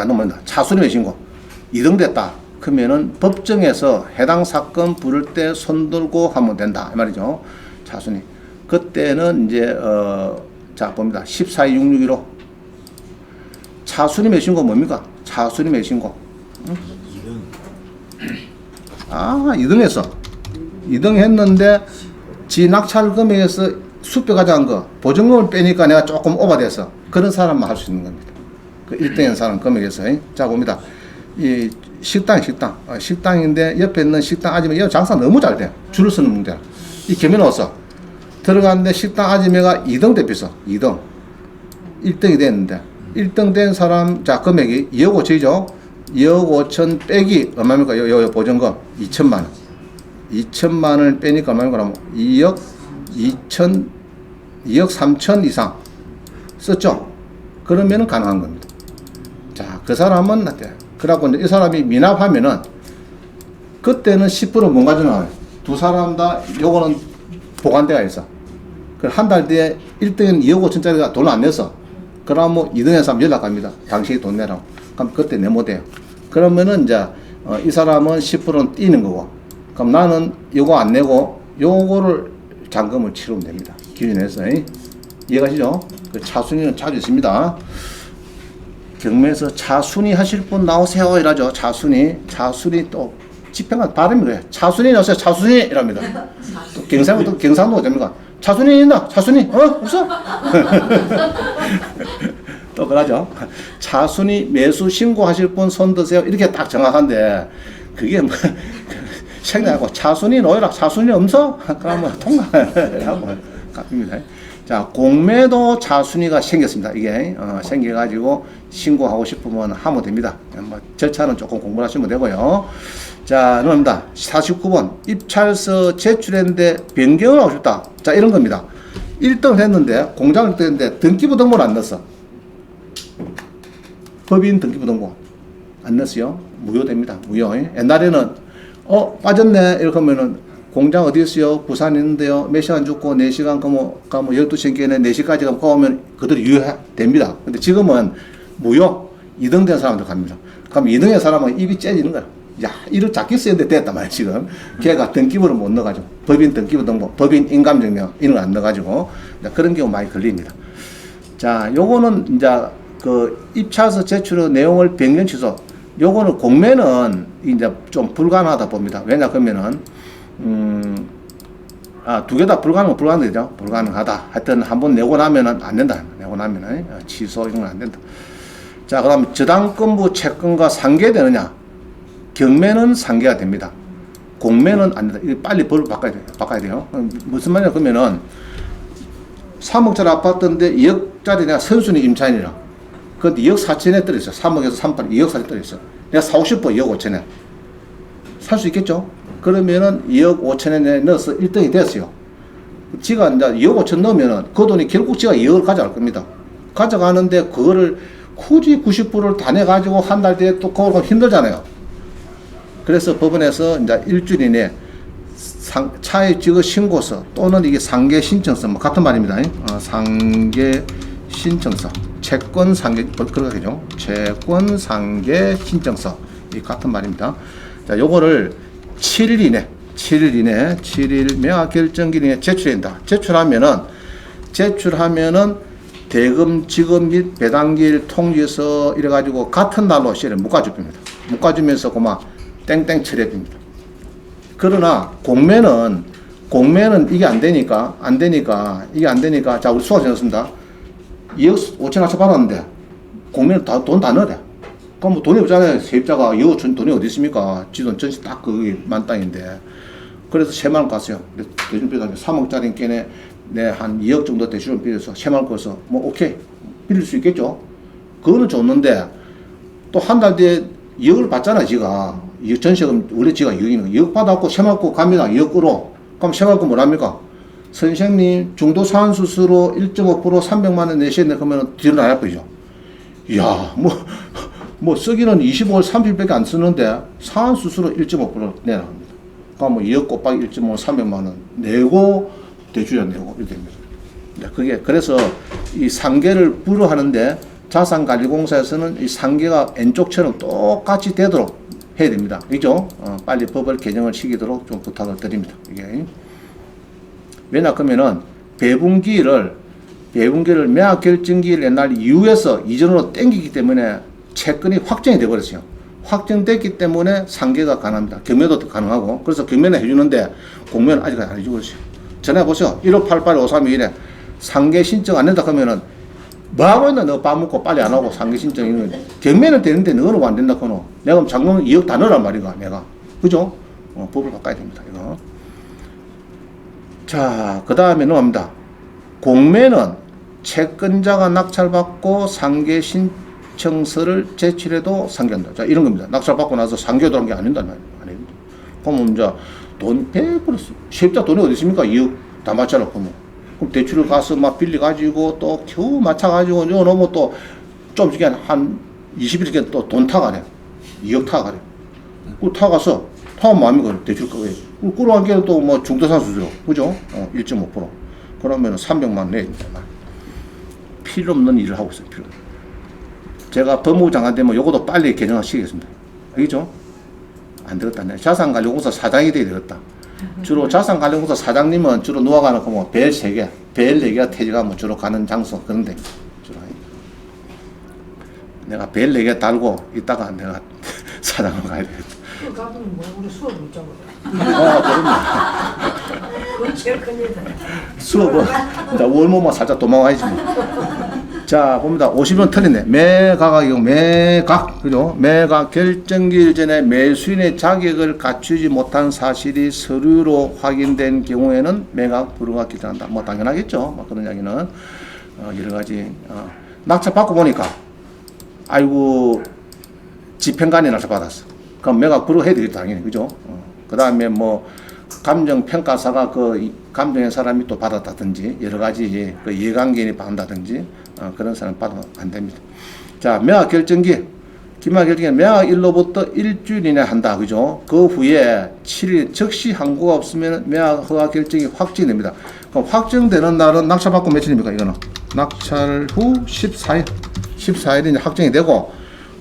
안 넘는다. 차순위 신고 2등 됐다. 그러면은 법정에서 해당 사건 부를 때 손들고 하면 된다. 이 말이죠. 차순위. 그때는 이제 자 봅니다. 142661로 차순위 신고 뭡니까? 차순위 신고. 응? 2등 했어. 2등 했는데 지 낙찰 금액에서 수표 가져간 거 보증금을 빼니까 내가 조금 오버돼서 그런 사람만 할 수 있는 겁니다. 그 1등한 사람 금액에서. 자 봅니다. 이 식당인데 옆에 있는 식당 아줌마 장사 너무 잘 돼. 줄을 서는 문제야. 이 겸해 넣었어. 들어갔는데 식당 아줌마가 2등 대표서 2등 1등이 됐는데 1등 된 사람 자 금액이 2억 5천이죠. 2억 5천 빼기 얼마입니까? 요 보증금 2천만 원. 2천만 원을 빼니까 얼마입니까? 그러면 2억 3천 이상 썼죠? 그러면은 가능한 겁니다. 자, 그 사람은 그래갖고 이제 이 사람이 미납하면은 그때는 10%못 가져나와요. 두 사람 다 요거는 보관대가 있어. 그 한 달 뒤에 1등은 2억 5천짜리가 돈을 안 냈어. 그러면 2등의 사람 연락합니다. 당신이 돈 내라고. 그럼 그때 내 못해요. 그러면은 이제 이 사람은 10%는 띄는 거고, 그럼 나는 요거 안 내고 요거를 잔금을 치르면 됩니다. 기준에서. 이해가시죠? 그 차순위는 자주 있습니다. 경매에서 차순위 하실 분 나오세요 이러죠. 차순위 또 집행관 발음이 그래요. 차순위 나오세요. 차순위 이랍니다. 또 경상도 됩니까? 차순위 있나? 차순위 없어? 또 그러죠. 차순위 매수 신고하실 분 손 드세요. 이렇게 딱 정확한데 그게 뭐 생략하고 차순위 놓여라. 차순위 없어? 그러면 통과하고 갚습니다. 자, 공매도 차순위가 생겼습니다. 이게 생겨가지고 신고하고 싶으면 하면 됩니다. 뭐 절차는 조금 공부를 하시면 되고요. 자, 넘어갑니다. 49번 입찰서 제출했는데 변경을 하고 싶다. 자, 이런 겁니다. 1등을 했는데 공장을 1등 했는데 등기부 등본을 안 넣었어. 법인 등기부 등본 안 넣었어요. 무효됩니다. 무효. 옛날에는 빠졌네 이렇게 하면은 공장 어디 있어요? 부산에 있는데요. 몇 시간 죽고 4시간 가면 12시경에 4시까지 가면 오면 그대로 유효됩니다. 근데 지금은 무효. 2등 된 사람들 갑니다. 그럼 2등의 사람은 입이 째지는 거야. 야, 이를 작게 쓰였는데 됐단 말이야, 지금. 걔가 등기부를 못 넣어가지고. 법인 등기부 등본, 법인 인감증명, 이런 거 안 넣어가지고. 그런 경우 많이 걸립니다. 자, 요거는 이제 그 입찰서 제출의 내용을 변경 취소. 요거는 공매는 이제 좀 불가능하다 봅니다. 왜냐, 그러면은, 두 개 다 불가능하죠. 불가능하다. 하여튼 한번 내고 나면은 안 된다. 내고 나면은 취소 이런 건 안 된다. 자, 그다음 저당권부 채권과 상계되느냐? 경매는 상계가 됩니다. 공매는 안 된다. 이거 빨리 법을 바꿔야 돼요. 무슨 말이냐? 그러면은 3억짜리 아파트인데 2억짜리 내가 선순위 임차인이라. 그런데 2억 4천에 떨어졌어. 3억에서 3,800, 2억 4천에 떨어졌어. 내가 사고 싶어. 2억 5천에. 살 수 있겠죠? 그러면은 2억 5천에 넣어서 1등이 됐어요. 지가 이제 2억 5천 넣으면은 그 돈이 결국 지가 2억을 가져갈 겁니다. 가져가는데 그거를 굳이 90%를 다 내가지고 한 달 뒤에 또 그걸 힘들잖아요. 그래서 법원에서 이제 일주일 이내 차입지급 신고서 또는 이게 상계 신청서 뭐 같은 말입니다. 상계 신청서, 채권 상계 그러겠죠. 채권 상계 신청서 이 같은 말입니다. 자, 요거를 7일 이내 매화 결정기일 이내 제출한다. 제출하면은 대금 지급 및 배당기일 통지서 이래가지고 같은 날로 시를 묶어줍니다. 묶어주면서 그만 땡땡 처리해줍니다. 그러나 공매는 이게 안 되니까 자, 우리 수학 정했습니다. 2억 5천 하차 받았는데 공매는 돈 다 넣어야 돼. 그럼 뭐 돈이 없잖아요. 세입자가 2억 5천 돈이 어디 있습니까? 지돈 전시 딱 그게 만땅인데. 그래서 7만 원 갔어요. 대출 빌려서 3억짜리 깨네 한 2억 정도 대출을 빌려서 7만 원 거서 뭐 오케이 빌릴 수 있겠죠. 그거는 좋는데 또 한 달 뒤에 2억을 받잖아. 지가 2억 전세금 원래 지가 2억이는 2억 받았고 7만 원 갑니다. 2억으로 그럼 7만 원 뭐랍니까? 선생님 중도 상환 수수료 1.5% 300만 원 내시는데 그러면 뒤로 나갈 거죠. 이야 뭐 쓰기는 25월 30일밖에 안 쓰는데 상환 수수료 1.5% 내라 합니다. 그럼 뭐 2억 곱하기 1.5 300만 원 내고 대출료 내고 이렇게 됩니다. 그게 그래서 이 상계를 불허하는데 자산관리공사에서는 이 상계가 왼쪽처럼 똑같이 되도록 해야 됩니다. 그죠? 빨리 법을 개정을 시키도록 좀 부탁을 드립니다. 이게. 왜냐, 그러면은 배분기를 매각 결정기일 옛날 이후에서 이전으로 땡기기 때문에 채권이 확정이 되어버렸어요. 확정됐기 때문에 상계가 가능합니다. 경매도 가능하고. 그래서 경매는 해주는데 공매는 아직 안 해주고 있어요. 전화해보세요. 1588-5321에 상계 신청 안 된다 그러면은 뭐 하고 있나? 너 밥 먹고 빨리 안 하고 상계 신청이는 경매는 되는데 너는 왜 안 된다 그노? 내가 그럼 장롱 2억 다 넣으란 말이가 내가. 그죠? 법을 바꿔야 됩니다. 이거. 자, 그 다음에 넘어갑니다. 공매는 채권자가 낙찰받고 상계 신청서를 제출해도 상계한다. 자, 이런 겁니다. 낙찰받고 나서 상계도 한 게 아닌다는 말이에요. 아닙니다. 그럼 이제 돈 100% 세입자 돈이 어디 있습니까? 2억 다 맞춰놓고 뭐. 그럼 대출을 가서 막 빌려가지고 또 겨우 맞춰가지고 이거 너무 또 좀 시간 한 20일 또 돈 타가래. 2억 타가래. 그 타가서 타면 마음이 그래. 대출 거에. 꾸러한 게는 또 뭐 중도산 수수료. 그죠? 1.5%. 그러면 300만 원 내야 됩니다. 필요 없는 일을 하고 있어요. 필요. 제가 법무부 장관 되면 요것도 빨리 개정을 시키겠습니다. 알겠죠? 안 되겠다. 자산관리공사 사장이 돼야 되겠다. 주로 자산관리공사 사장님은 주로 누워가는 거 뭐 벨 3개, 벨 4개가 퇴직하면 주로 가는 장소 그런 데. 주로. 내가 벨 4개 달고 이따가 내가 사장으로 가야 되겠다. 그 가면 뭐 우리 수업 있잖아요. 그럼요. 그건 제일 큰일이다. 수업은 자, 월모만 살짝 도망와야지 뭐. 자, 봅니다. 50원 틀리네. 매각이고 매각. 그죠? 매각 결정기일 전에 매수인의 자격을 갖추지 못한 사실이 서류로 확인된 경우에는 매각 불허가 기정한다. 뭐 당연하겠죠. 뭐 그런 이야기는 여러 가지 낙찰 받고 보니까 아이고 집행관이 낙찰 받았어. 그럼 매각 불허 해야 되겠다 당연히. 그죠? 그다음에 뭐 감정평가사가 그 감정의 사람이 또 받았다든지 여러 가지 그 이해관계인이 받는다든지 그런 사람 받으면 안 됩니다. 자, 매각 결정기. 기말 결정기는 매각일로부터 일주일 이내 한다. 그죠? 그 후에 7일 즉시 항고가 없으면 매각 허가 결정이 확정됩니다. 그럼 확정되는 날은 낙찰 받고 며칠입니까? 이거는 낙찰 후 14일. 14일이 확정이 되고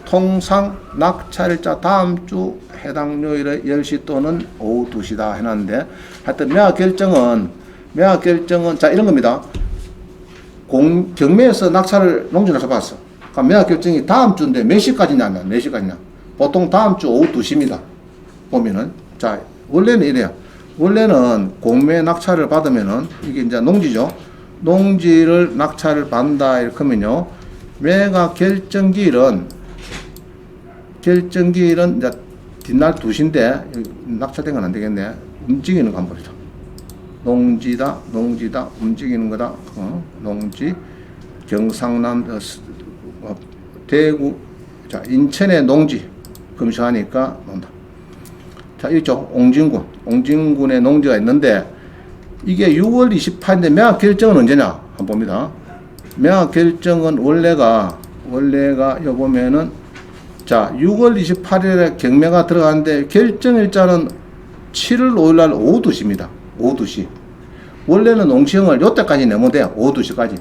통상 낙찰일자 다음 주 해당 요일에 10시 또는 오후 2시다 해놨는데 하여튼 매각 결정은 자 이런 겁니다. 경매에서 낙찰을 농지 낙찰 받았어. 그럼 매각 결정이 다음 주인데 몇 시까지냐면 몇 시까지냐? 보통 다음 주 오후 2시입니다. 보면은 자 원래는 이래요. 원래는 공매 낙찰을 받으면은 이게 이제 농지죠. 농지를 낙찰을 받는다 이렇게 하면요. 매각 결정기일은 이제 뒷날 2시인데 낙찰된 건 안 되겠네. 움직이는 거 한번 보자. 농지다 움직이는 거다. 농지 경상남 대구 자 인천의 농지 검사하니까 나온다. 자 이쪽 옹진군의 농지가 있는데 이게 6월 28일인데 매각 결정은 언제냐 한번 봅니다. 매각 결정은 원래가 여 보면은 자 6월 28일에 경매가 들어가는데 결정일자는 7월 5일날 오후 2시입니다. 오후 2시. 원래는 농지형을 요때까지 내면 돼요. 오후 2시까지.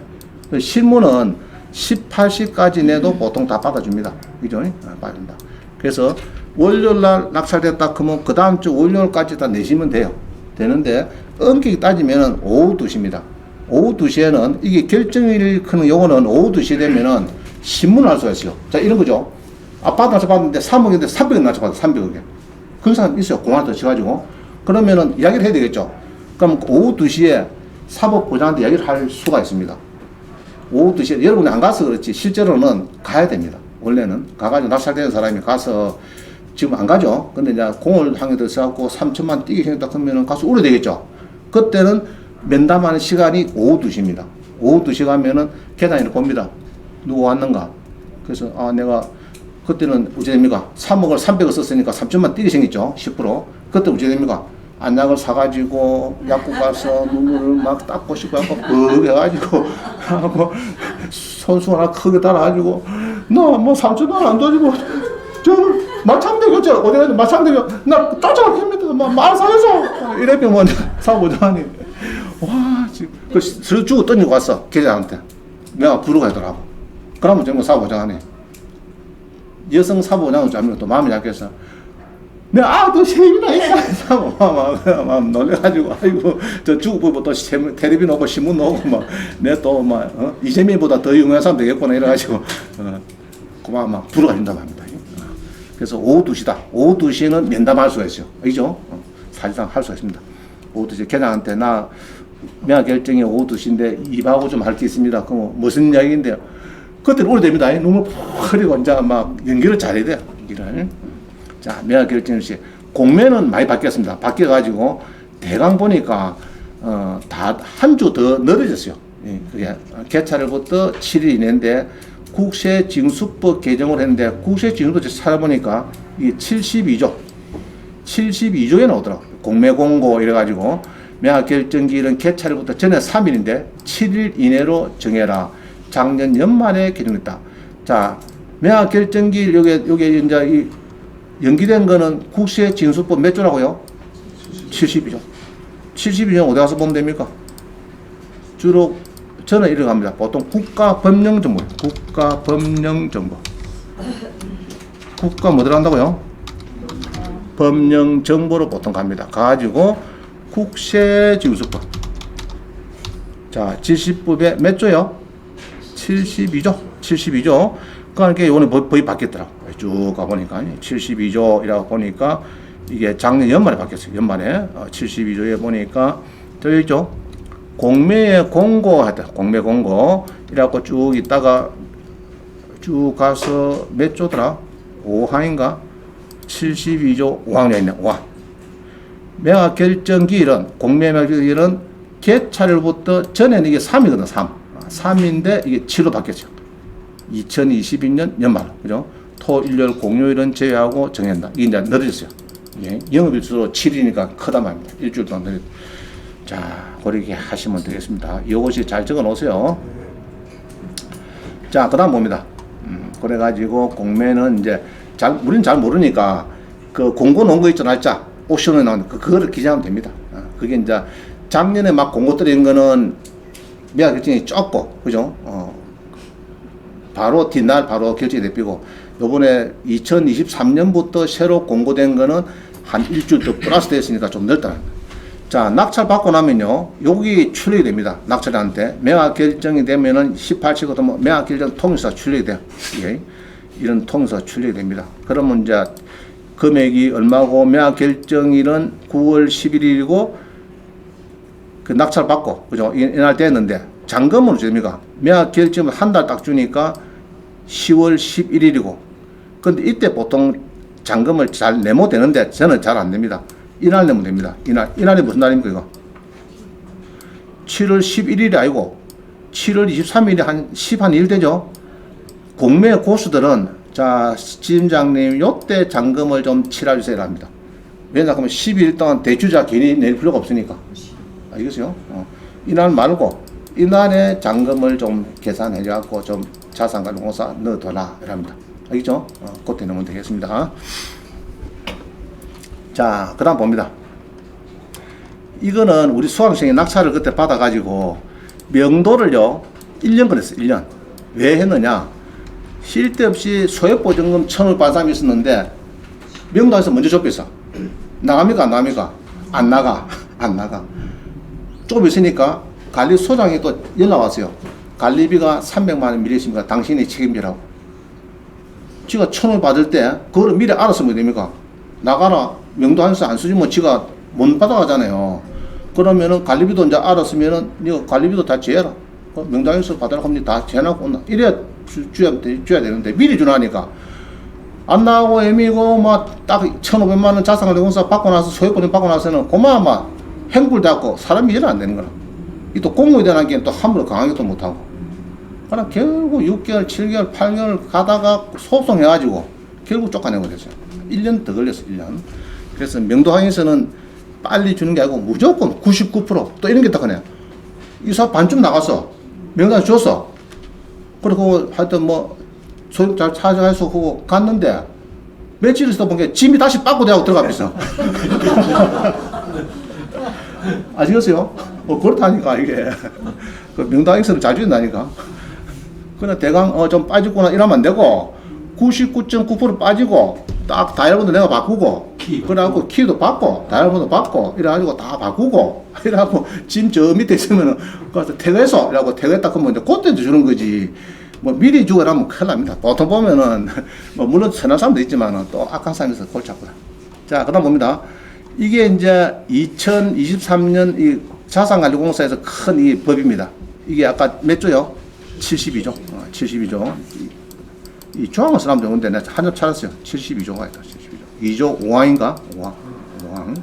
실무는 18시까지 내도 보통 다 받아줍니다. 그죠? 받아준다. 그래서 월요일날 낙찰됐다 그러면 그 다음 주 월요일까지 다 내시면 돼요. 되는데 엄격히 따지면은 오후 2시입니다. 오후 2시에는 이게 결정일 크는 요거는 오후 2시 되면은 신문을 할 수가 있어요. 자 이런 거죠. 아파트 낙찰 받았는데 3억인데 300원 낙찰 받았어. 300억에. 그런 사람 있어요. 공항도 쳐가지고. 그러면은 이야기를 해야 되겠죠. 그럼 오후 2시에 사법보장한테 이야기를 할 수가 있습니다. 오후 2시에 여러분이 안 가서 그렇지 실제로는 가야 됩니다. 원래는 가가지고 낙찰되는 사람이 가서 지금 안 가죠. 근데 이제 공을 향해 들어서갖고 3천만 뛰기 생겼다 그러면은 가서 울어야 되겠죠. 그때는 면담하는 시간이 오후 2시입니다. 오후 2시 가면은 계단을 봅니다. 누구 왔는가. 그래서 내가 그때는 어찌 됩니까? 3억을 300을 썼으니까 3천만 뛰게 생겼죠. 10%. 그때 어찌 됩니까? 안약을 사가지고 약국 가서 눈물을 막 닦고 싶고 하고 뻑 해가지고 하고 손수 하나 크게 달아가지고 나 뭐 3천만 원 안 가지고 저 마창대교죠. 어디 가서 마창대교 나 따져가 캡니다. 말사해서 이랬더니 뭐 사고자니 와 지금 그 주고 던지고 왔어 계장한테 내가 부르고 하더라고. 그러면 정부 사보장하네. 여성 사보장은 좀 또 마음이 약해서 내 아도 세미나 있다. 막 놀래가지고 아이고 저 중국부 또 텔레비 놓고 신문 놓고 막 내 또 막 이재민보다 더 유명한 사람 되겠구나 이래가지고 그만 막 불어가진단 말입니다. 그래서 오후 2시다. 오후 2시는 면담할 수가 있어요. 알죠? 사실상 할 수가 있습니다. 오후 2시 계장한테 나 명확 결정이 오후 2시인데 입하고 좀 할 게 있습니다. 그럼 무슨 이야기인데요? 그때는 오래됩니다. 눈물 푹 흐리고 이제 막 연기를 잘해야 돼요. 연기를. 자, 명확 결정 시 공매는 많이 바뀌었습니다. 바뀌어가지고 대강 보니까 다 한 주 더 늘어졌어요. 예, 그게 개찰일부터 7일 이내인데 국세징수법 개정을 했는데 국세징수법 찾아보니까 이게 72조에 나오더라고. 공매공고 이래가지고 명확 결정기일은 개찰일부터 전에 3일인데 7일 이내로 정해라. 작년 연말에 개정했다. 자, 명확 결정기일 요게 이제 이 연기된 거는 국세징수법 몇 조라고요? 72조. 72조 어디 가서 보면 됩니까? 주로 저는 이렇게 합니다. 보통 국가법령정보. 국가법령정보. 국가 뭐 들어간다고요? 법령정보로 보통 갑니다. 가지고 국세징수법. 자, 70법에 몇 조요? 72조. 72조. 그러니까 이번에 법이 바뀌었더라고. 쭉 가보니까 72조이라고 보니까 이게 작년 연말에 바뀌었어요. 연말에 72조에 보니까 되어 있죠. 공매에 공고하다. 공매 공고 이라고 쭉 있다가 쭉 가서 몇 조더라? 5항인가? 72조 5항에 있네. 5항. 명확 결정기일은 공매 결정기일은 개찰일부터 전에는 이게 3이거든. 3. 3인데 이게 7로 바뀌었죠. 2022년 연말. 그죠? 토, 일요일, 공휴일은 제외하고 정한다. 이게 이제 늘어졌어요. 예. 영업일수로 7이니까 크다 말입니다. 일주일 동안 늘어졌다. 자, 그렇게 하시면 되겠습니다. 이것이 잘 적어 놓으세요. 자, 그 다음 봅니다. 그래가지고 공매는 이제 우리는 잘 모르니까 그 공고 놓은 거 있죠, 날짜. 옵션에 나오는 그거를 기재하면 됩니다. 그게 이제 작년에 막 공고 들인 거는 매각 결정이 적고, 그죠? 바로 뒷날 바로 결정이 되피고, 요번에 2023년부터 새로 공고된 거는 한 일주일 더 플러스 됐으니까 좀 넓다. 자, 낙찰 받고 나면요, 여기 출력이 됩니다. 낙찰한테. 매각 결정이 되면은 18시거든, 뭐, 매각 결정 통지서 출력이 돼요. 예. 이런 통지서 출력이 됩니다. 그러면 이제 금액이 얼마고, 매각 결정일은 9월 11일이고, 그 낙찰 받고, 그죠? 이날 됐는데, 잔금으로 줍니까? 매각 결정을 한 달 딱 주니까 10월 11일이고, 근데 이때 보통 잔금을 잘 내면 되는데, 저는 잘 안 됩니다. 이날 내면 됩니다. 이날이 무슨 날입니까, 이거? 7월 11일이 아니고, 7월 23일이 한 10일 되죠? 공매 고수들은, 자, 지점장님, 요때 잔금을 좀 치러주세요 합니다. 왜냐하면 12일 동안 대주자 괜히 낼 필요가 없으니까. 알겠어요? 이날 말고, 이날에 잔금을 좀 계산해갖고 좀 자산관리공사 넣어둬라. 이랍니다. 알겠죠? 그때 넣으면 되겠습니다. 자, 그 다음 봅니다. 이거는 우리 수강생이 낙찰을 그때 받아가지고 명도를요, 1년 그랬어요. 1년. 왜 했느냐? 쉴 데 없이 소액보증금 1,000원 받은 사람이 있었는데 명도에서 먼저 좁혔어. 나갑니까? 안 나갑니까? 안 나가. 안 나가. 좁혔으니까 관리소장이 또 연락 왔어요. 관리비가 300만 원 미리 있습니까? 당신이 책임지라고. 지가 1,000원 받을 때 그거를 미리 알았으면 됩니까? 나가라. 명도한서 안 쓰지면 지가 못 받아가잖아요. 그러면은 관리비도 이제 알았으면은 이거 관리비도 다 제해라. 명당에서 받으라고 하면 다 제해놓고 온다. 이래야 줘야 되는데 미리 주라니까. 안 나오고 애미고 막딱 1,500만 원 자산관리공사 받고 나서 소액보증 받고 나서는 고마 막 행불돼갖고 사람이 일 안 되는 거라. 이 또 공무에 대한 게 또 함부로 강하게 또 못하고. 그러나 결국 6개월, 7개월, 8개월 가다가 소송해가지고 결국 쫓아내고 됐어요. 1년 더 걸렸어, 1년. 그래서 명도항에서는 빨리 주는 게 아니고 무조건 99%또 이런 게 딱 하네요. 이사 반쯤 나갔어. 명도항 줬어. 그리고 하여튼 뭐 소득 잘 찾아서 하고 갔는데 며칠 있어 본 게 짐이 다시 빠꾸 대하고 들어가 있어. 아시겠어요? 그렇다니까 이게. 그 명당에서는 자주 된다니까. 그냥 대강 좀 빠졌구나 이러면 안 되고 99.9% 빠지고 딱 다이얼번호 내가 바꾸고 그래갖고 키도 바꿔 다이얼번호 바꿔 이래가지고 다 바꾸고 이래갖고 지금 저 밑에 있으면은 가서 태그해서 이래갖고 태그했다 그러면 이제 그때도 주는 거지. 뭐 미리 주고 이러면 큰일 납니다. 보통 보면은 뭐 물론 선한 사람도 있지만은 또 악한 사람에서 골치 아프다. 자, 그다음 봅니다. 이게 이제 2023년 이 자산관리공사에서 큰 이 법입니다. 이게 아까 몇 조요? 72조. 72조. 이 조항은 사람들 오는데 내가 한점 찾았어요. 72조가 있다. 72조. 2조 5항인가? 5항.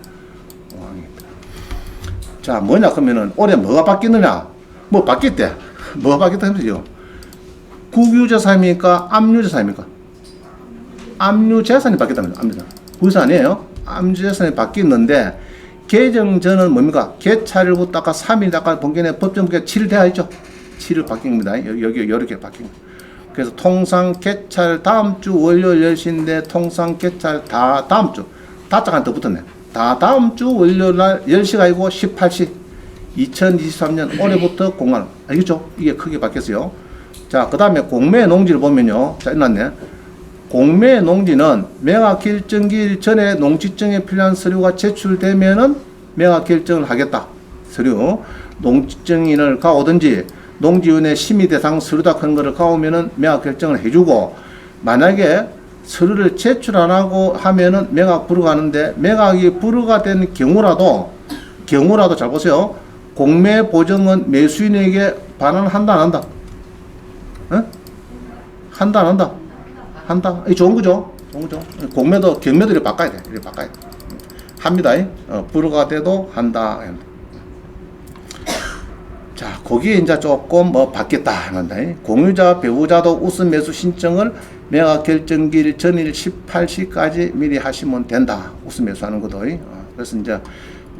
자, 뭐냐 그러면은 올해 뭐가 바뀌느냐? 뭐 바뀌었대. 뭐가 바뀌었다 하면서요. 국유재산입니까? 압류재산입니까? 압류재산이 바뀌었다면서 압류재산. 그것은 아니에요. 압류재산이 바뀌었는데 개정 전은 뭡니까? 개찰일부터 아까 3일 아까 본견에 법정부에 7일 되어 있죠. 7일 바뀐 겁니다. 여기 이렇게 바뀐 거. 그래서 통상 개찰 다음 주 월요일 10시인데 통상 개찰 다 다음 주 다짜가 더 붙었네. 다 다음 주 월요일 날 10시가 아니고 18시 2023년 올해부터 공간 알겠죠? 이게 크게 바뀌었어요. 자, 그 다음에 공매 농지를 보면요. 자, 일어났네. 공매 농지는 매각 결정기일 전에 농지증에 필요한 서류가 제출되면은 매각 결정을 하겠다. 서류. 농지증인을 가오든지 농지위원회 심의 대상 서류다 큰 거를 가오면은 매각 결정을 해주고 만약에 서류를 제출 안 하고 하면은 매각 불허가는데 매각이 불허가 된 경우라도 잘 보세요. 공매 보증은 매수인에게 반환한다 안 한다? 어? 한다 안 한다? 한다. 이 좋은 거죠. 좋은 거죠. 공매도 경매도 이렇게 바꿔야 돼. 이렇게 바꿔야 돼. 합니다. 불허가 돼도 한다. 자, 거기에 이제 조금 뭐 바뀌었다 한다. 공유자, 배우자도 우선 매수 신청을 매각 결정기일 전일 18시까지 미리 하시면 된다. 우선 매수하는 것도. 그래서 이제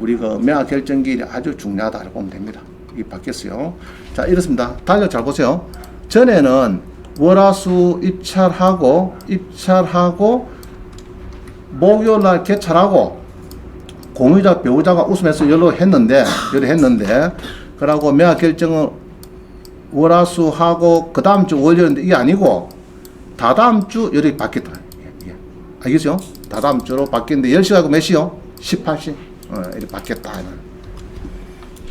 우리 그 매각 결정기일이 아주 중요하다 이렇게 보면 됩니다. 이게 바뀌었어요. 자, 이렇습니다. 달력 잘 보세요. 전에는 월화수 입찰하고 목요일날 개찰하고 공유자 배우자가 우수매수 연락했는데 그러고 매각 결정은 월화수하고 그 다음 주 월요일인데 이게 아니고 다다음 주 이렇게 바뀌었다. 알겠죠? 다다음 주로 바뀌었는데 10시가 아니고 몇 시요? 18시. 이렇게 바뀌었다.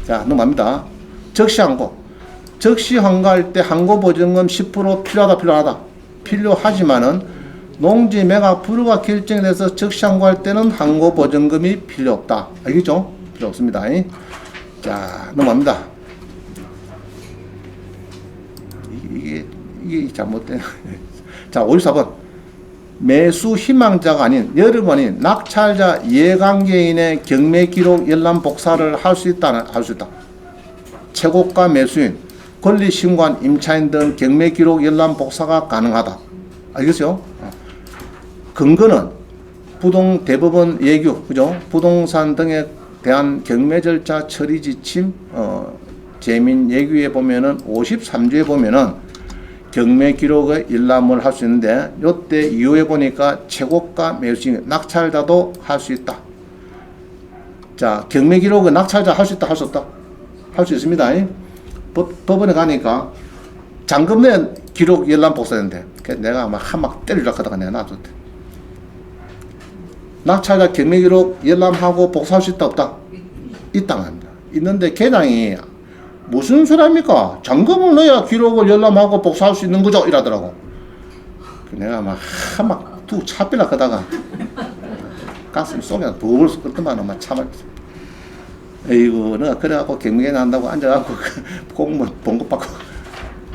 자, 넘어갑니다. 적시 환가할 때 항고 보증금 10% 필요하다. 필요하지만은 농지 매각 불허가 결정이 돼서 적시 항고할 때는 항고 보증금이 필요 없다. 알겠죠? 필요 없습니다. 자, 넘어갑니다. 이게 잘못된. 자, 54번. 매수 희망자가 아닌, 여러분 아닌 낙찰자 이해관계인의 경매 기록 열람 복사를 할 수 있다. 최고가 매수인, 권리신고한 임차인 등 경매 기록 열람 복사가 가능하다. 알겠어요? 근거는 대법원 예규, 그죠? 부동산 등에 대한 경매 절차 처리 지침, 재민 예규에 보면은 53조에 보면은 경매 기록의 열람을 할 수 있는데 요때 이후에 보니까 최고가 매수인 낙찰자도 할 수 있다. 자, 경매 기록의 낙찰자 할 수 있다, 할 수 없다? 할 수 있습니다. 법원에 가니까 잔금 낸 기록 열람 복사했는데 내가 아마 한막 때리려고 하다가 내가 놔뒀대. 낙찰자 경매 기록 열람하고 복사할 수 있다, 없다? 있다고 합니다. 있는데 계장이 무슨 소리입니까? 잔금을 넣어야 기록을 열람하고 복사할 수 있는 거죠? 이러더라고. 내가 아마 한막 두 차비려고 하다가 가슴 속에 부을 끓더만 아마 참을. 에이구, 내가 그래갖고 경매에 난다고 앉아갖고 공무원 봉급받고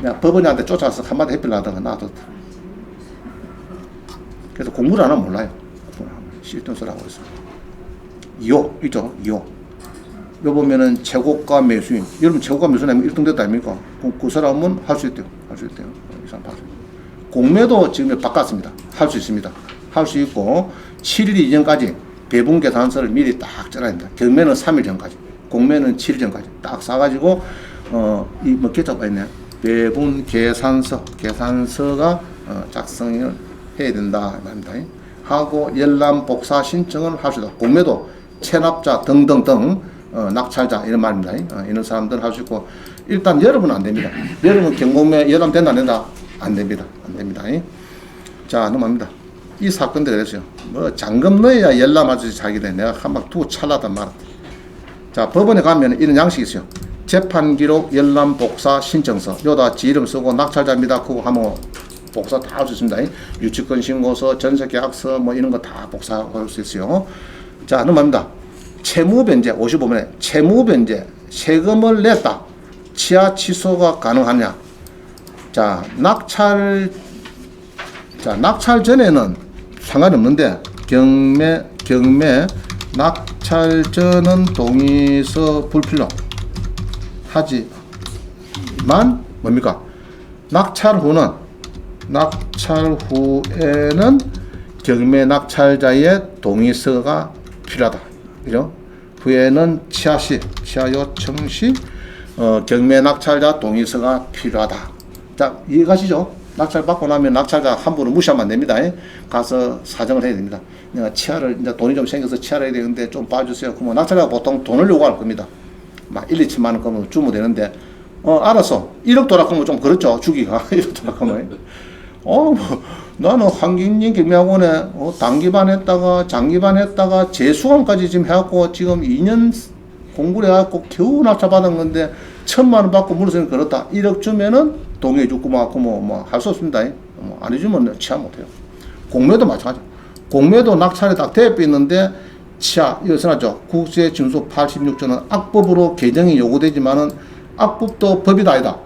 내가 법원한테 쫓아와서 한마디 해필려 하다가 놔뒀다. 그래서 공부를 안 하면 몰라요. 실전 소리 하고 있어. 2호 있죠? 2호. 요 보면은 최고가 매수인. 여러분 최고가 매수인 1등 됐다 아닙니까? 그 사람은 할 수 있대요. 할 수 있대요. 이 사람 봐서. 공매도 지금 바꿨습니다. 할 수 있습니다. 할 수 있고 7일 이전까지 배분 계산서를 미리 딱 짜놔야 된다. 경매는 3일 전까지, 공매는 7일 전까지 딱 싸가지고 이 뭐 개짜가 있네. 배분 계산서가 작성을 해야 된다 말입니다. 하고 열람 복사 신청을 할 수 있다. 공매도 체납자 등등등 낙찰자 이런 말입니다. 이런 사람들 할 수 있고 일단 여러분은 안 됩니다. 여러분 경공매 여담 된다 안 된다? 안 됩니다. 안 됩니다. 자 넘어갑니다. 이 사건들이 그랬어요. 뭐 잠금 넣어야 열람 아저씨 자기들 내가 한 방 두고 찰나다 말았다. 자 법원에 가면 이런 양식이 있어요. 재판기록 열람 복사 신청서 여기다 지 이름 쓰고 낙찰자입니다 그거 하면 복사 다 할 수 있습니다. 유치권 신고서 전세계약서 뭐 이런 거 다 복사할 수 있어요. 자 넘어갑니다. 채무변제 55번에 채무변제 세금을 냈다. 치아 취소가 가능하냐. 자 낙찰 전에는 상관이 없는데 경매 낙찰 전은 동의서 불필요 하지만 뭡니까? 낙찰 후에는 경매 낙찰자의 동의서가 필요하다. 그죠? 후에는 치아 요청 시 경매 낙찰자 동의서가 필요하다. 자, 이해가시죠? 낙찰 받고 나면 낙찰자 함부로 무시하면 안 됩니다. 가서 사정을 해야 됩니다. 내가 치아를 이제 돈이 좀 생겨서 치아를 해야 되는데 좀 봐주세요. 그러면 낙찰자가 보통 돈을 요구할 겁니다. 막 1, 2천만 원 그러면 주면 되는데 알았어. 1억 돌아가면 좀 그렇죠. 주기가 1억 돌아가면. 나는 한국인 경매학원에 단기반 했다가 장기반 했다가 재수강까지 지금 해갖고 지금 2년 공부를 해갖고 겨우 낙찰 받은 건데 1,000만 원 받고 물어서는 그렇다. 1억 주면은 동의해주고 뭐 할 수 없습니다. 안 해주면 취하 못해요. 공매도 마찬가지. 공매도 낙찰에 딱 대입 있는데 치아 여기서 나죠. 국세징수 86조는 악법으로 개정이 요구되지만은 악법도 법이다 아니다.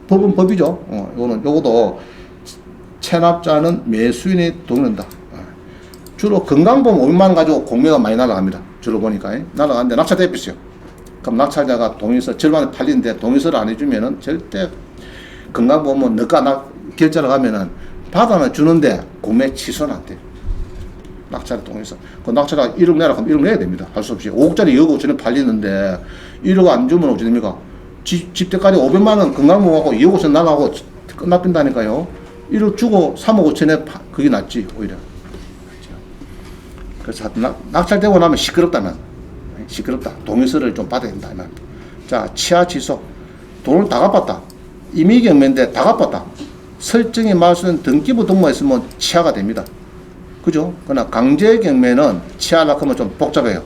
법은 법이죠. 요거도 체납자는 매수인이 동의한다. 주로 건강보험 500만 원 가지고 공매가 많이 날아갑니다. 주로 보니까 날아가는데 낙찰 대입 있어요. 그럼 낙찰자가 동의서 절반에 팔리는데 동의서를 안 해주면은 절대 건강보험은 너가 결제를 가면은 받아는 주는데 공매 취소는 안 돼요. 낙찰 동의서. 그 낙찰자가 1억 내라 그럼 1억 내야 됩니다. 할 수 없이. 5억짜리 2억 5천에 팔리는데 1억 안 주면 어찌 됩니까? 집대까지 500만 원 건강보험하고 2억 5천 나가고 끝납된다니까요. 1억 주고 3억 5천에 그게 낫지 오히려. 그래서 낙찰되고 나면 시끄럽다. 동의서를 좀 받아야 된다. 자, 치아 취소. 돈을 다 갚았다. 임의경매인데 다 갚았다. 설정이 말씀은 등기부 등본했으면 치아가 됩니다. 그죠? 그러나 강제경매는 치아라 하면 좀 복잡해요.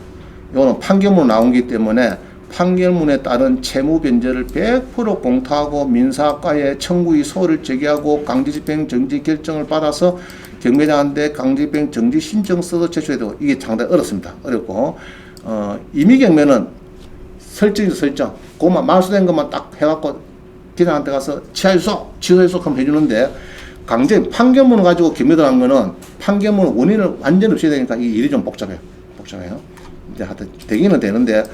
이거는 판결문 나온기 때문에 판결문에 따른 채무변제를 100% 공탁하고 민사과에 청구의 소를 제기하고 강제집행 정지 결정을 받아서 경매장한테 강제집행 정지 신청서도 제출해야 되고 이게 상당히 어렵습니다. 어렵고 임의경매는 설정 그것만 말소된 것만 딱 해갖고 기장한테 가서 취소해서 하면 해주는데 강제 판결문을 가지고 경매를 한 거는 판결문 원인을 완전히 없애야 되니까 이 일이 좀 복잡해요. 이제 하여튼 되기는 되는데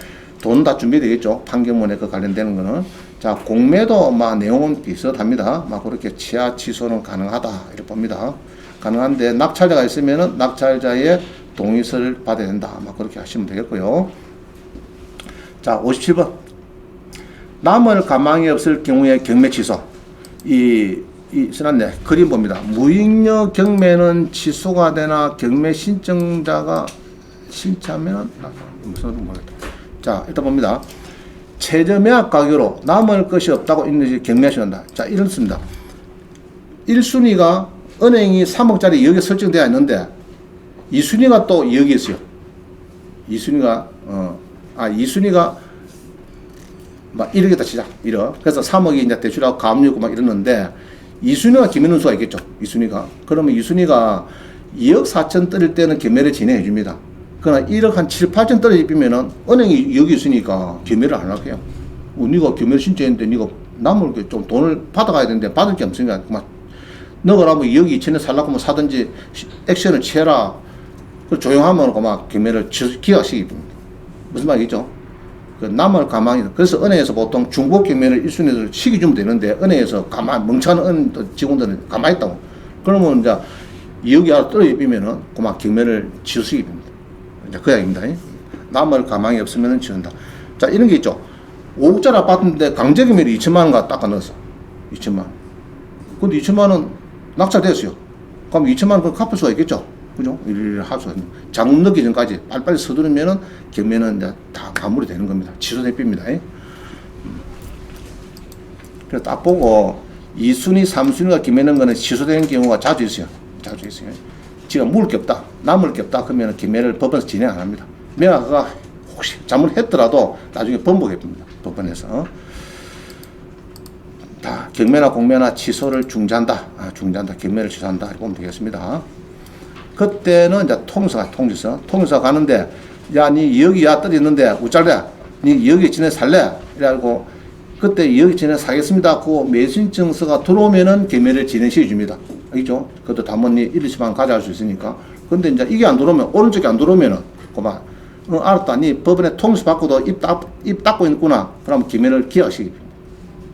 돈 다 준비되겠죠. 판결문에 그 관련되는 거는. 자, 공매도 내용은 비슷합니다. 그렇게 치아 취소는 가능하다. 이렇게 봅니다. 가능한데 낙찰자가 있으면은 낙찰자의 동의서를 받아야 된다. 그렇게 하시면 되겠고요. 자, 57번. 남을 가망이 없을 경우에 경매 취소. 써놨네. 그림 봅니다. 무익력 경매는 취소가 되나 경매 신청자가 신청하면 무슨 모르겠다. 자, 일단 봅니다. 최저 매각 가격으로 남을 것이 없다고 있는지 경매하셔야 한다. 자, 이렇습니다. 1순위가 은행이 3억짜리 2억에 설정되어 있는데 2순위가 또 2억이 있어요. 2순위가 1억이다 치자. 1억. 그래서 3억이 이제 대출하고 가압류고 이러는데 2순위가 김현우 수가 있겠죠. 2순위가. 그러면 2순위가 2억 4천 떨릴 때는 경매를 진행해 줍니다. 그러나 1억 한 7, 8천 떨어지면 은행이 여기 있으니까 경매를 안 할게요. 네가 경매를 신청했는데 네가 남을 좀 돈을 받아가야 되는데 받을 게 없으니까 그만 너가 뭐 2억 2천에 살라고 뭐 사든지 액션을 취해라. 조용하면 그만 경매를 기각시키기 때문에 무슨 말이겠죠? 그 남을 가만히 그래서 은행에서 보통 중복 경매를 1순위를 시켜주면 되는데 은행에서 가만 멍청한 은 직원들은 가만히 있다고 그러면 이제 2억이 알아 떨어지면은 그만 경매를 취소시키게 됩니다. 그 이야기입니다. 남을 가망이 없으면 치운다. 자, 이런 게 있죠. 5억짜리 아파트인데 강제금액이 2천만 원가 닦아 넣었어. 2천만 원. 근데 2천만 원 낙찰됐어요. 그럼 2천만 원 갚을 수가 있겠죠. 그죠? 일일이 할 수가 있는. 장음 넣기 전까지 빨리빨리 서두르면은 경매는 이제 다 마무리되는 겁니다. 취소대비입니다. 그래서 딱 보고 2순위, 3순위가 기매는 거는 취소되는 경우가 자주 있어요. 자주 있어요. 지금 물을 게 없다, 남을 게 없다, 그러면 기매를 법원에서 진행 안 합니다. 매각가 혹시 잘못했더라도 나중에 번복해 봅니다. 법원에서. 다 경매나 공매나 취소를 중지한다. 중지한다. 경매를 취소한다. 이렇게 보면 되겠습니다. 그때는 이제 통지서 가는데, 야, 니 여기 야 떨어졌는데 우짤래? 니 여기 지내 살래? 이래가지고 그때 여기 지내 사겠습니다. 그 매수신청서가 들어오면은 경매를 진행시켜 줍니다. 알겠죠? 그것도 단번에 1, 2시간 가져갈 수 있으니까. 근데 이제 이게 안 들어오면, 오른쪽이 안 들어오면은, 그만, 알았다. 니 법원에 통지 받고도 입 닫고 있구나. 그러면 경매를 기각시킵니다.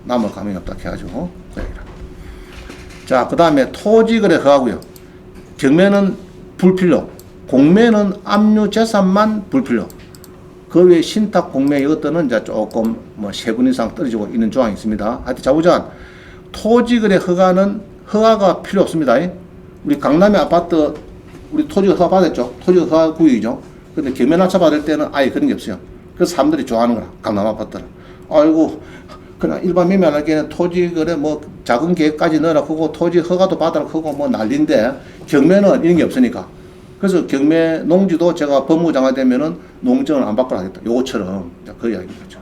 남을 감이 없다 해가지고. 자, 그 다음에 토지거래 허가고요. 경매는 불필요. 공매는 압류재산만 불필요. 그 외에 신탁, 공매 이것들은 이제 조금 뭐 세 분 이상 떨어지고 있는 조항이 있습니다. 하여튼 자보자 토지거래 허가가 필요 없습니다. 우리 강남의 아파트 우리 토지 허가 받았죠. 토지 허가 구역이죠. 근데 경매 낙찰 받을 때는 아예 그런 게 없어요. 그래서 사람들이 좋아하는 거라. 강남 아파트를. 아이고 그냥 일반 매매하기에는 토지거래 뭐 작은 계획까지 넣으라 하고 토지 허가도 받으라 하고 뭐 난리인데 경매는 이런 게 없으니까. 그래서 경매 농지도 제가 법무장관 되면은 농정을 안 받고 하겠다. 요거처럼 그 이야기인 거죠.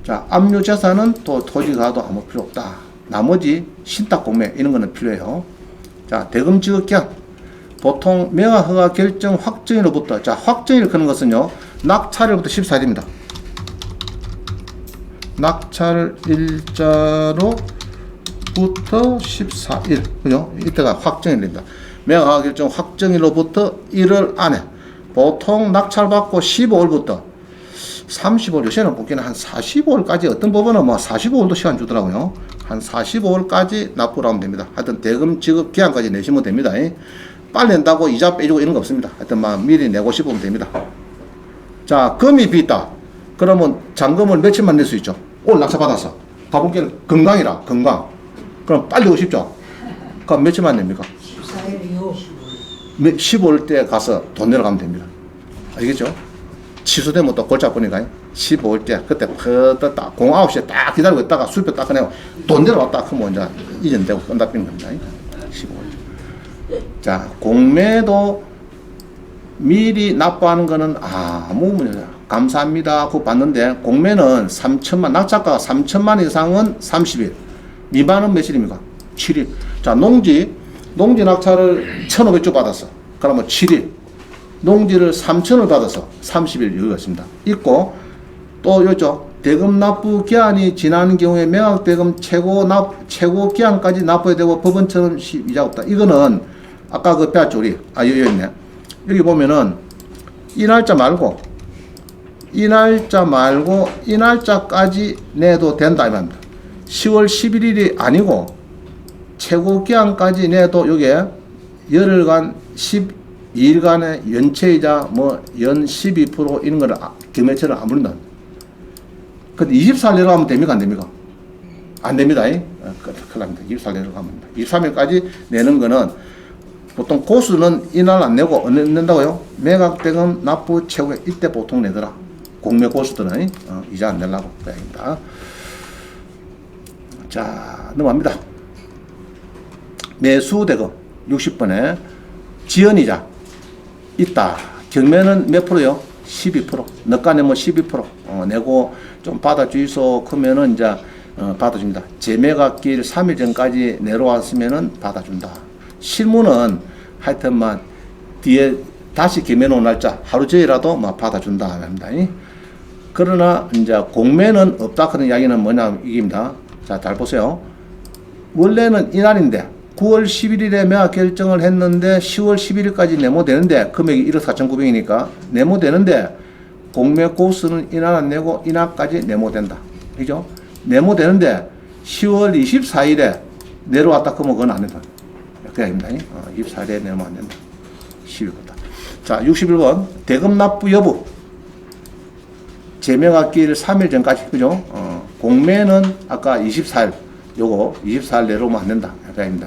자, 압류재산은 또 토지가도 아무 필요 없다. 나머지 신탁 공매 이런 거는 필요해요. 자, 대금 지급 기한. 보통 매각 허가 결정 확정일로부터, 자, 확정일 그런 것은요, 낙찰일부터 14일입니다. 낙찰 일자로부터 14일. 그죠? 이때가 확정일입니다. 매각 허가 결정 확정일로부터 1월 안에. 보통 낙찰받고 15일부터 35일, 요새는 보기에는 한 45일까지, 어떤 법원은 뭐 45일도 시간 주더라고요. 한 45일까지 납부를 하면 됩니다. 하여튼 대금 지급 기한까지 내시면 됩니다. 빨리 낸다고 이자 빼주고 이런 거 없습니다. 하여튼 막 미리 내고 싶으면 됩니다. 자, 금이 빚다. 그러면 잔금을 며칠만 낼 수 있죠. 오늘 낙찰 받았어. 가보기에는 건강이라, 건강. 그럼 빨리 오고 싶죠. 그럼 며칠만 냅니까? 14일이요. 15일 때 가서 돈 내러 가면 됩니다. 아시겠죠? 취소되면 또 골치 아프니까 15일 때 그때 퍼뜩 딱 9시에 딱 기다리고 있다가 수표 딱 꺼내고 돈 내려왔다 하면 이제 이전되고 끝납니다. 15일. 자, 공매도 미리 납부하는 거는 아무 문제야. 감사합니다 하고 받는데 공매는 3천만, 낙찰가가 3천만 이상은 30일, 미만은 며칠입니까? 7일. 자, 농지 낙찰을 1,500주 받았어. 그러면 7일. 농지를 3천을 받아서 30일 여유가 있습니다. 있고, 또 요죠. 대금 납부 기한이 지난 경우에 매각 대금 최고 기한까지 납부해야 되고 법원처럼 이자가 없다. 이거는 아까 그 배웠죠, 우리. 여기 있네. 여기 보면은 이 날짜 말고 이 날짜까지 내도 된다 이 말입니다. 10월 11일이 아니고 최고 기한까지 내도 요게 열흘간 12일간의 연체이자 뭐 연 12% 이런 거를 경매처럼 안 부른다. 근데 24일 내려가면 됩니까? 안 됩니까? 안 됩니다. 큰일 납니다. 24일 내려가면 됩니다. 23일까지 내는 거는 보통 고수는 이날 안 내고 어느 낸다고요? 매각대금 납부 최고에 이때 보통 내더라. 공매 고수들은 이자 안 내려고 그야입니다. 자, 넘어갑니다. 매수대금 60번에 지연이자 있다. 경매는 몇 프로요? 12%. 너가 내면 12% 내고 좀 받아주이소 그러면은 이제 받아줍니다. 재매각일 3일 전까지 내려왔으면은 받아준다. 실무는 하여튼만 뒤에 다시 경매 놓은 날짜 하루 전이라도 막 받아준다 합니다. 그러나 이제 공매는 없다 그런 이야기는 뭐냐 이깁니다. 자, 잘 보세요. 원래는 이날인데 9월 11일에 매각 결정을 했는데 10월 11일까지 내모되는데 금액이 1억 4,900이니까 내모되는데 공매 고수는 이날 안 내고 이날까지 내모된다. 그죠? 내모되는데 10월 24일에 내려왔다 그러면 그건 안 된다. 그야입니다. 24일에 내면 안 된다. 10일부터. 자, 61번. 대금 납부 여부. 재매각일 3일 전까지. 그죠? 공매는 아까 24일. 요거 24일 내려오면 안 된다. 그야입니다.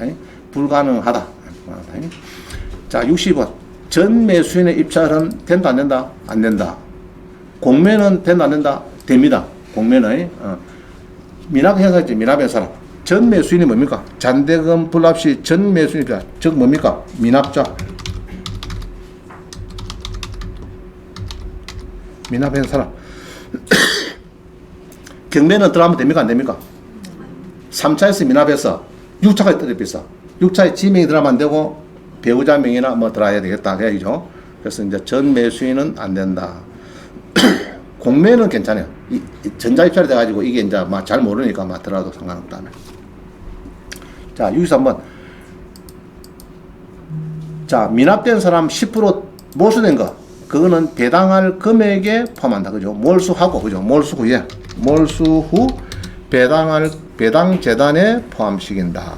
불가능하다. 자, 60번. 전 매수인의 입찰은 된다, 안 된다? 안 된다. 공매는 된다, 안 된다? 됩니다. 공매는. 미납 행사지, 미납의 사람. 전 매수인이 뭡니까? 잔대금 불납 시 전 매수인이다. 즉 뭡니까? 미납자. 미납한 사람. 경매는 들어가면 됩니까? 안 됩니까? 3차에서 미납해서 6차까지 떨어졌어. 6차에 지명이 들어가면 안 되고 배우자 명의나 뭐 들어야 되겠다. 그죠? 그래서 이제 전 매수인은 안 된다. 공매는 괜찮아요. 전자 입찰이 돼가지고 이게 이제 막 잘 모르니까 막 들어도 상관없다면. 자, 63번. 자, 미납된 사람 10% 몰수된 거. 그거는 배당할 금액에 포함한다. 그죠? 몰수하고, 그죠? 몰수 후에. 몰수 후 배당 재단에 포함시킨다.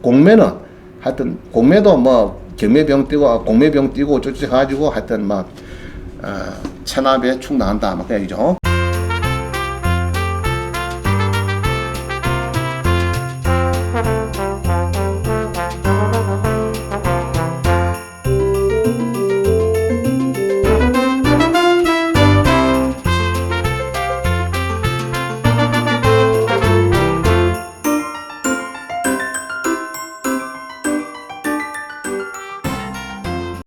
공매는 하여튼, 공매도 뭐, 경매병 띄고, 공매병 띄고, 쪼쪼 해가지고 하여튼 막, 체납에 충당한다. 막, 그죠?